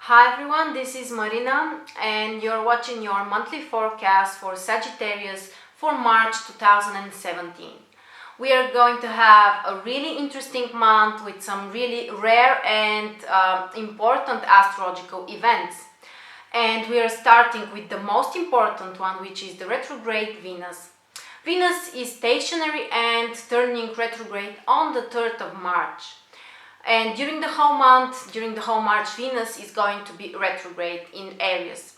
Hi everyone, this is Marina and you're watching your monthly forecast for Sagittarius for March 2017. We are going to have a really interesting month with some really rare and important astrological events. And we are starting with the most important one, which is the retrograde Venus. Venus is stationary and turning retrograde on the 3rd of March. And during the whole month, during the whole March, Venus is going to be retrograde in Aries.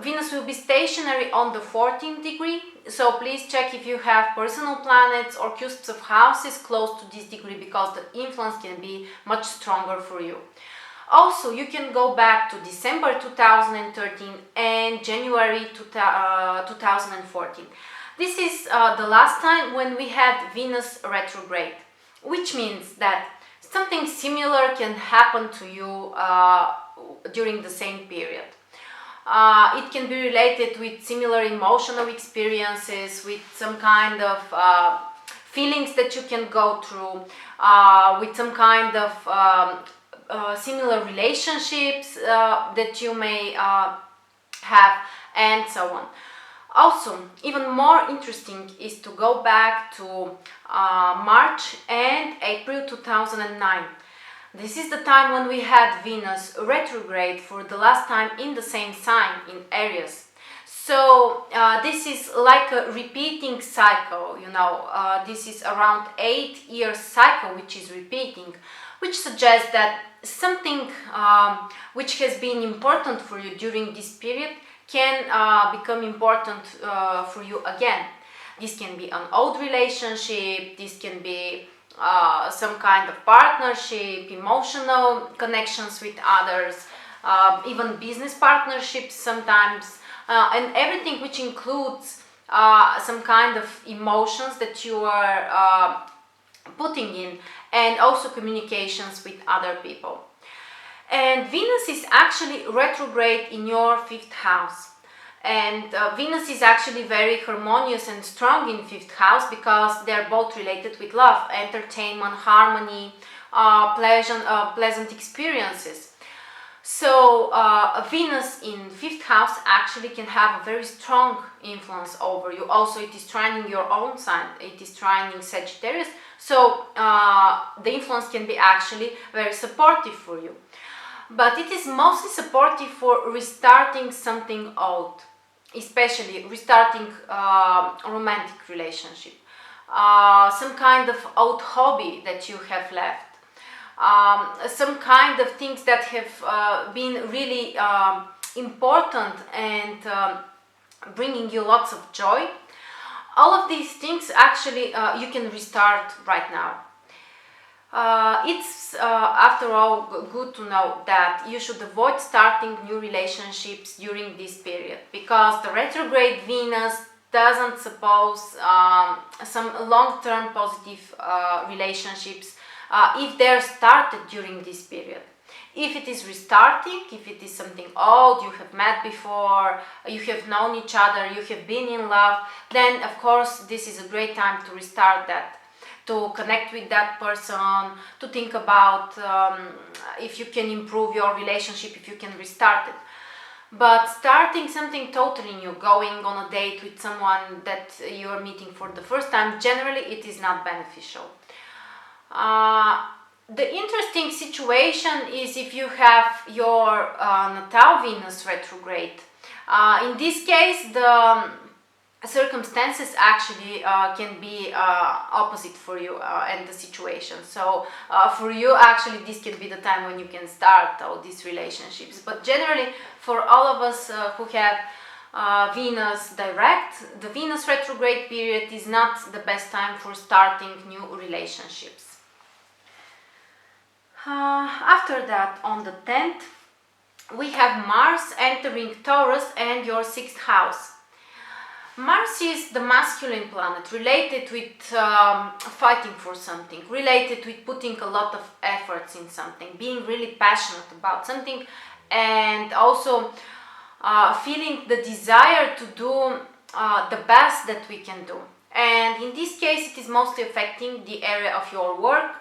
Venus will be stationary on the 14th degree, so please check if you have personal planets or cusps of houses close to this degree because the influence can be much stronger for you. Also, you can go back to December 2013 and January 2014. This is the last time when we had Venus retrograde, which means that something similar can happen to you during the same period. It can be related with similar emotional experiences, with some kind of feelings that you can go through, with some kind of similar relationships that you may have, and so on. Also, even more interesting is to go back to March and April 2009. This is the time when we had Venus retrograde for the last time in the same sign, in Aries. So this is like a repeating cycle, this is around 8-year cycle which is repeating, which suggests that something which has been important for you during this period can become important for you again. This can be an old relationship, this can be some kind of partnership, emotional connections with others, even business partnerships sometimes, and everything which includes some kind of emotions that you are putting in, and also communications with other people. And Venus is actually retrograde in your 5th house. And Venus is actually very harmonious and strong in 5th house because they're both related with love, entertainment, harmony, pleasant experiences. So Venus in 5th house actually can have a very strong influence over you. Also, it is trining your own sign, it is trining Sagittarius. So the influence can be actually very supportive for you. But it is mostly supportive for restarting something old, especially restarting a romantic relationship, some kind of old hobby that you have left, some kind of things that have been really important and bringing you lots of joy. All of these things actually you can restart right now. It's after all good to know that you should avoid starting new relationships during this period because the retrograde Venus doesn't suppose some long-term positive relationships if they're started during this period. If it is restarting, if it is something old, you have met before, you have known each other, you have been in love, then of course this is a great time to restart that, to connect with that person, to think about if you can improve your relationship, if you can restart it. But starting something totally new, going on a date with someone that you are meeting for the first time, generally it is not beneficial. The interesting situation is if you have your natal Venus retrograde. In this case, the circumstances actually can be opposite for you and the situation. So for you actually this can be the time when you can start all these relationships. But generally for all of us who have Venus direct, the Venus retrograde period is not the best time for starting new relationships. After that, on the 10th, we have Mars entering Taurus and your 6th house. Mars is the masculine planet, related with fighting for something, related with putting a lot of efforts in something, being really passionate about something, and also feeling the desire to do the best that we can do. And in this case, it is mostly affecting the area of your work,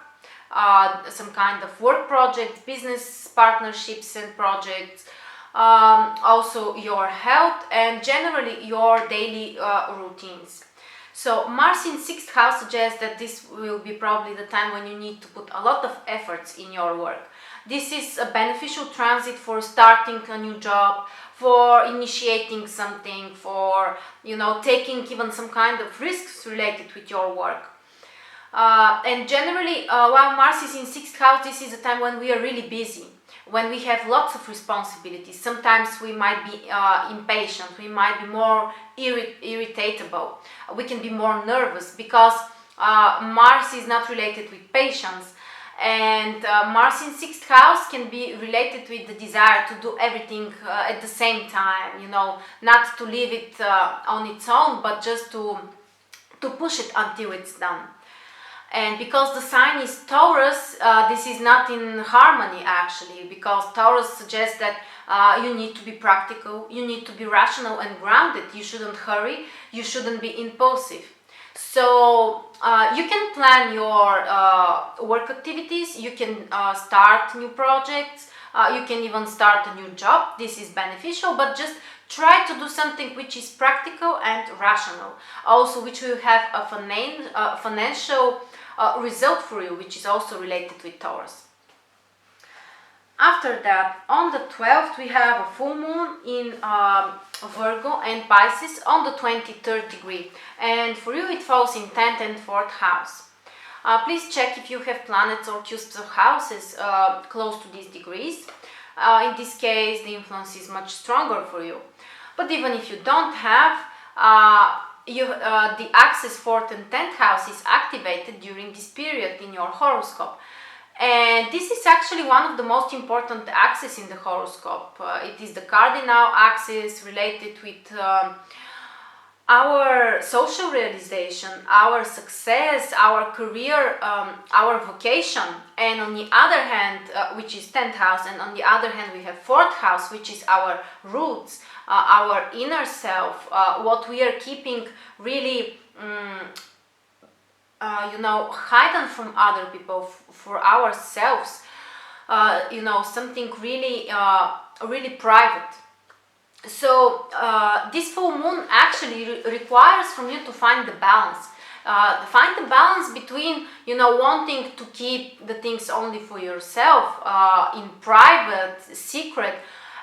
some kind of work projects, business partnerships and projects, also your health, and generally your daily routines. So Mars in 6th house suggests that this will be probably the time when you need to put a lot of efforts in your work. This is a beneficial transit for starting a new job, for initiating something, for taking even some kind of risks related with your work. And generally, while Mars is in 6th house, this is a time when we are really busy, when we have lots of responsibilities. Sometimes we might be impatient, we might be more irritable, we can be more nervous, because Mars is not related with patience. And Mars in 6th house can be related with the desire to do everything at the same time, not to leave it on its own, but just to push it until it's done. And because the sign is Taurus, this is not in harmony actually, because Taurus suggests that you need to be practical, you need to be rational and grounded, you shouldn't hurry, you shouldn't be impulsive. So you can plan your work activities, you can start new projects, you can even start a new job. This is beneficial, but just try to do something which is practical and rational, also which will have a financial result for you, which is also related with Taurus. After that, on the 12th, we have a full moon in Virgo and Pisces on the 23rd degree, and for you it falls in 10th and 4th house. Please check if you have planets or cusps of houses close to these degrees. In this case, the influence is much stronger for you. But even if you don't have, the axis 4th and 10th house is activated during this period in your horoscope. And this is actually one of the most important axes in the horoscope. It is the cardinal axis related with our social realization, our success, our career, our vocation. And on the other hand, which is 10th house, and on the other hand we have 4th house, which is our roots, our inner self, what we are keeping really hidden from other people for ourselves, something really really private. So this full moon actually requires from you to find the balance. Find the balance between wanting to keep the things only for yourself, in private, secret,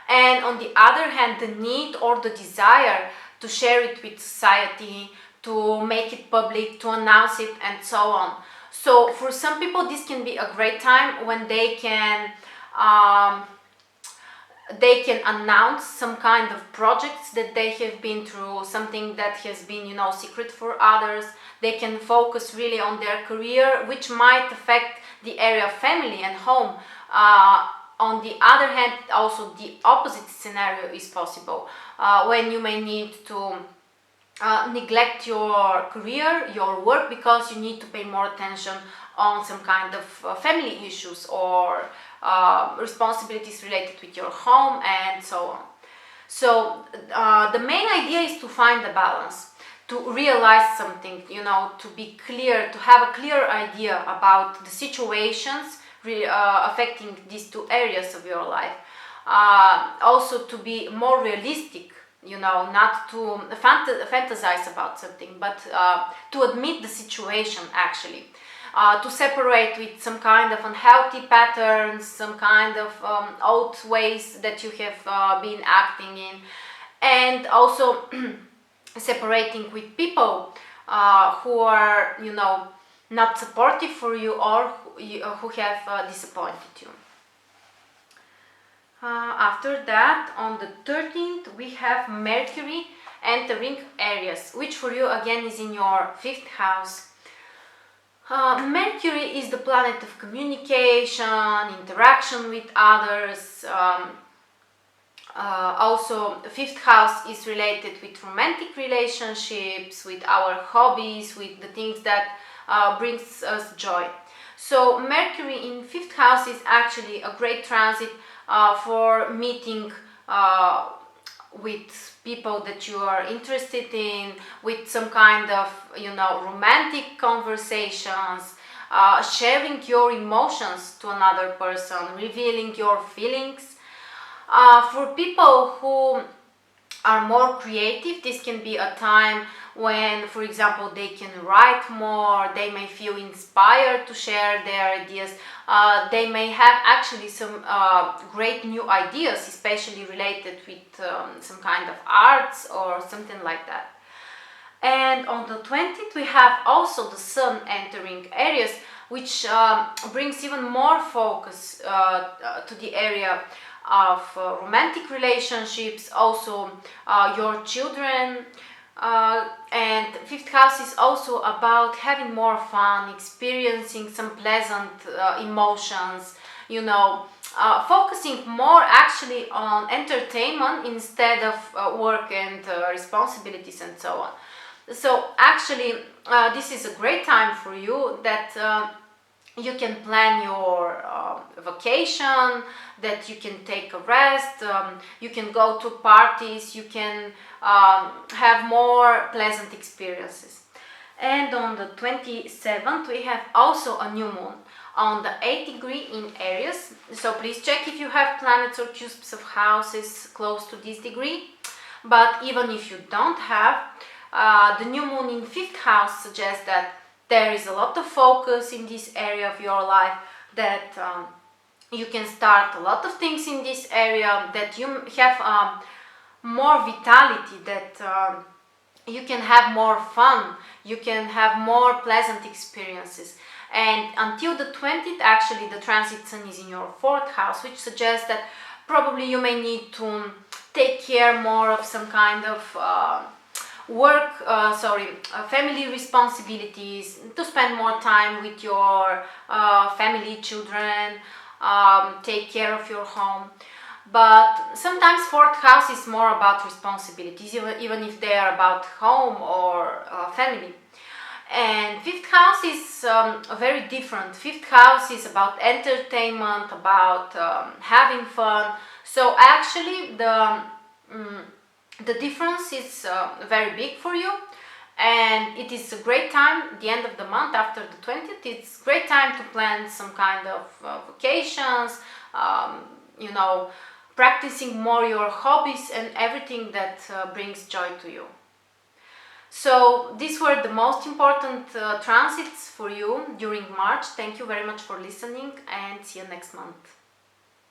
and on the other hand the need or the desire to share it with society, to make it public, to announce it, and so on. So for some people this can be a great time when they can announce some kind of projects that they have been through, something that has been secret for others. They can focus really on their career, which might affect the area of family and home. On the other hand, also the opposite scenario is possible, when you may need to neglect your career, your work, because you need to pay more attention on some kind of family issues or responsibilities related with your home and so on. So the main idea is to find a balance, to realize something, to be clear, to have a clear idea about the situations affecting these two areas of your life. Also to be more realistic, not to fantasize about something, but to admit the situation actually. To separate with some kind of unhealthy patterns, some kind of old ways that you have been acting in, and also separating with people who are, not supportive for you, or who have disappointed you. After that, on the 13th, we have Mercury entering Aries, which for you again is in your 5th house. Mercury is the planet of communication, interaction with others. Also, the 5th house is related with romantic relationships, with our hobbies, with the things that brings us joy. So Mercury in 5th house is actually a great transit for meeting with people that you are interested in, with some kind of romantic conversations, sharing your emotions to another person, revealing your feelings. For people who are more creative, this can be a time when, for example, they can write more, they may feel inspired to share their ideas, they may have actually some great new ideas, especially related with some kind of arts or something like that. And on the 20th we have also the Sun entering Aries, which brings even more focus to the area of romantic relationships, also your children, and fifth house is also about having more fun, experiencing some pleasant emotions, you know, focusing more actually on entertainment instead of work and responsibilities and so on. So actually this is a great time for you that you can plan your vacation, that you can take a rest, you can go to parties, you can have more pleasant experiences. And on the 27th we have also a new moon on the 8th degree in Aries. So please check if you have planets or cusps of houses close to this degree. But even if you don't have, the new moon in 5th house suggests that there is a lot of focus in this area of your life, that you can start a lot of things in this area, that you have more vitality, that you can have more fun, you can have more pleasant experiences. And until the 20th, actually, the transit sun is in your 4th house, which suggests that probably you may need to take care more of some kind of family responsibilities, to spend more time with your family, children, take care of your home. But sometimes 4th house is more about responsibilities, even if they are about home or family. And 5th house is very different. 5th house is about entertainment, about having fun. So actually the difference is very big for you, and it is a great time, the end of the month after the 20th, it's a great time to plan some kind of vacations, you know, practicing more your hobbies and everything that brings joy to you. So these were the most important transits for you during March. Thank you very much for listening, and see you next month.